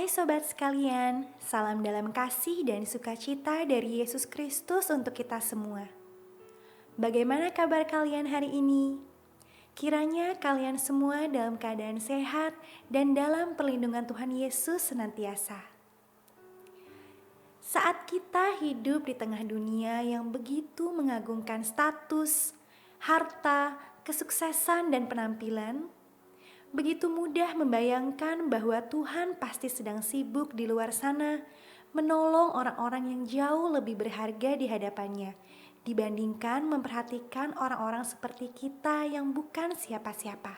Hai sobat sekalian, salam dalam kasih dan sukacita dari Yesus Kristus untuk kita semua. Bagaimana kabar kalian hari ini? Kiranya kalian semua dalam keadaan sehat dan dalam perlindungan Tuhan Yesus senantiasa. Saat kita hidup di tengah dunia yang begitu mengagungkan status, harta, kesuksesan, dan penampilan, begitu mudah membayangkan bahwa Tuhan pasti sedang sibuk di luar sana menolong orang-orang yang jauh lebih berharga di hadapannya dibandingkan memperhatikan orang-orang seperti kita yang bukan siapa-siapa.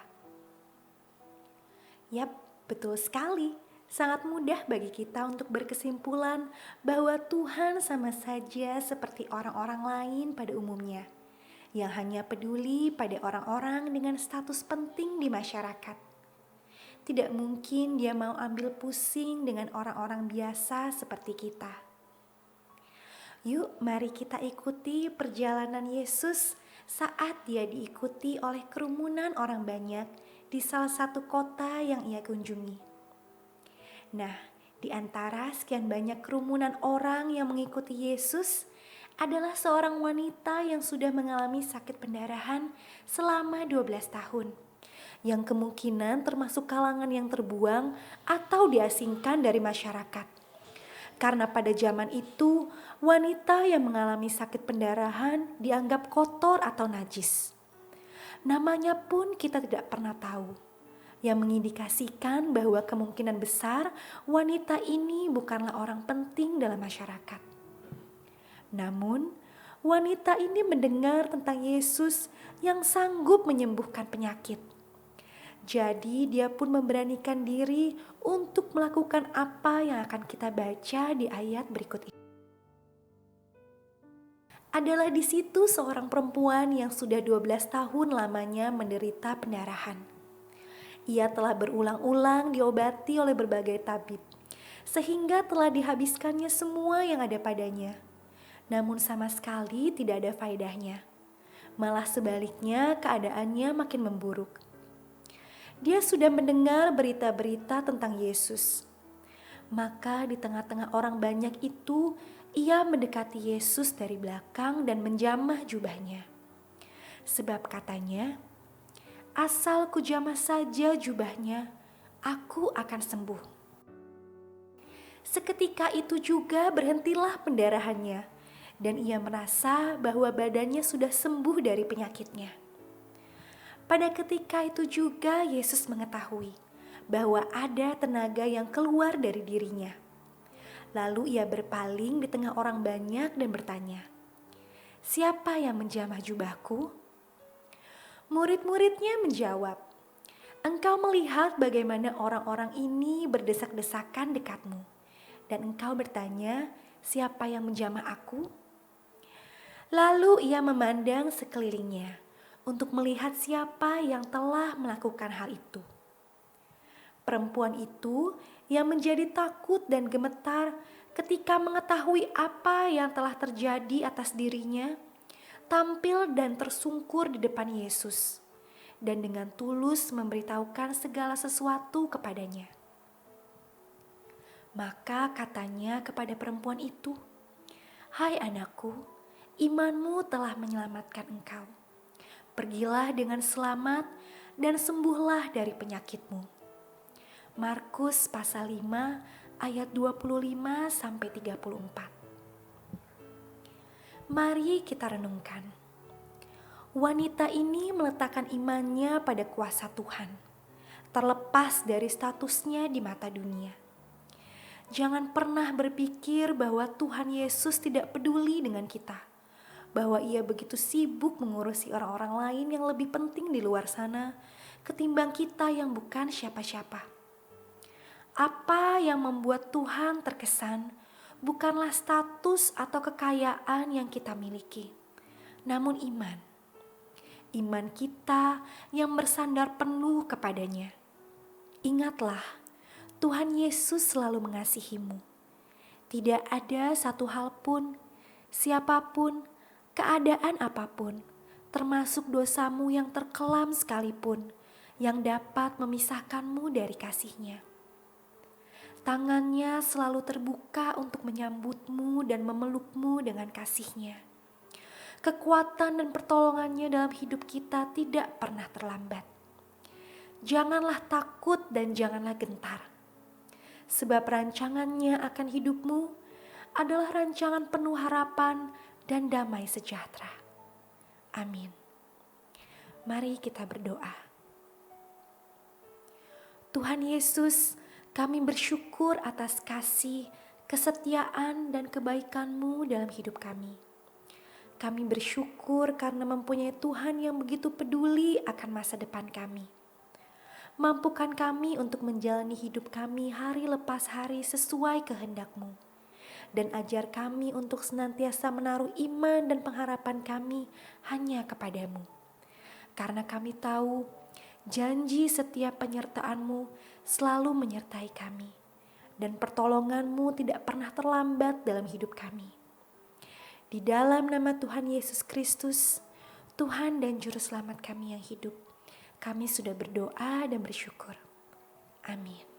Yap, betul sekali. Sangat mudah bagi kita untuk berkesimpulan bahwa Tuhan sama saja seperti orang-orang lain pada umumnya, yang hanya peduli pada orang-orang dengan status penting di masyarakat. Tidak mungkin dia mau ambil pusing dengan orang-orang biasa seperti kita. Yuk, mari kita ikuti perjalanan Yesus saat dia diikuti oleh kerumunan orang banyak di salah satu kota yang ia kunjungi. Nah, di antara sekian banyak kerumunan orang yang mengikuti Yesus adalah seorang wanita yang sudah mengalami sakit pendarahan selama 12 tahun. Yang kemungkinan termasuk kalangan yang terbuang atau diasingkan dari masyarakat. Karena pada zaman itu, wanita yang mengalami sakit pendarahan dianggap kotor atau najis. Namanya pun kita tidak pernah tahu, yang mengindikasikan bahwa kemungkinan besar wanita ini bukanlah orang penting dalam masyarakat. Namun, wanita ini mendengar tentang Yesus yang sanggup menyembuhkan penyakit. Jadi dia pun memberanikan diri untuk melakukan apa yang akan kita baca di ayat berikut ini. Adalah di situ seorang perempuan yang sudah 12 tahun lamanya menderita pendarahan. Ia telah berulang-ulang diobati oleh berbagai tabib, sehingga telah dihabiskannya semua yang ada padanya. Namun sama sekali tidak ada faedahnya. Malah sebaliknya keadaannya makin memburuk. Dia sudah mendengar berita-berita tentang Yesus. Maka di tengah-tengah orang banyak itu, ia mendekati Yesus dari belakang dan menjamah jubahnya. Sebab katanya, asal kujamah saja jubahnya, aku akan sembuh. Seketika itu juga berhentilah pendarahannya, dan ia merasa bahwa badannya sudah sembuh dari penyakitnya. Pada ketika itu juga Yesus mengetahui bahwa ada tenaga yang keluar dari dirinya. Lalu ia berpaling di tengah orang banyak dan bertanya, "Siapa yang menjamah jubahku?" Murid-muridnya menjawab, "Engkau melihat bagaimana orang-orang ini berdesak-desakan dekatmu, dan engkau bertanya, siapa yang menjamah aku?" Lalu ia memandang sekelilingnya untuk melihat siapa yang telah melakukan hal itu. Perempuan itu yang menjadi takut dan gemetar ketika mengetahui apa yang telah terjadi atas dirinya, tampil dan tersungkur di depan Yesus, dan dengan tulus memberitahukan segala sesuatu kepadanya. Maka katanya kepada perempuan itu, "Hai anakku, imanmu telah menyelamatkan engkau. Pergilah dengan selamat dan sembuhlah dari penyakitmu." Markus pasal 5 ayat 25 sampai 34. Mari kita renungkan. Wanita ini meletakkan imannya pada kuasa Tuhan, terlepas dari statusnya di mata dunia. Jangan pernah berpikir bahwa Tuhan Yesus tidak peduli dengan kita, bahwa Ia begitu sibuk mengurusi orang-orang lain yang lebih penting di luar sana ketimbang kita yang bukan siapa-siapa. Apa yang membuat Tuhan terkesan bukanlah status atau kekayaan yang kita miliki, namun iman. Iman kita yang bersandar penuh kepadanya. Ingatlah, Tuhan Yesus selalu mengasihimu. Tidak ada satu hal pun, siapapun, keadaan apapun, termasuk dosamu yang terkelam sekalipun, yang dapat memisahkanmu dari kasih-Nya. Tangannya selalu terbuka untuk menyambutmu dan memelukmu dengan kasih-Nya. Kekuatan dan pertolongannya dalam hidup kita tidak pernah terlambat. Janganlah takut dan janganlah gentar. Sebab rancangannya akan hidupmu adalah rancangan penuh harapan dan damai sejahtera. Amin. Mari kita berdoa. Tuhan Yesus, kami bersyukur atas kasih, kesetiaan, dan kebaikan-Mu dalam hidup kami. Kami bersyukur karena mempunyai Tuhan yang begitu peduli akan masa depan kami. Mampukan kami untuk menjalani hidup kami hari lepas hari sesuai kehendak-Mu. Dan ajar kami untuk senantiasa menaruh iman dan pengharapan kami hanya kepadamu. Karena kami tahu janji setiap penyertaan-Mu selalu menyertai kami. Dan pertolongan-Mu tidak pernah terlambat dalam hidup kami. Di dalam nama Tuhan Yesus Kristus, Tuhan dan Juru Selamat kami yang hidup, kami sudah berdoa dan bersyukur. Amin.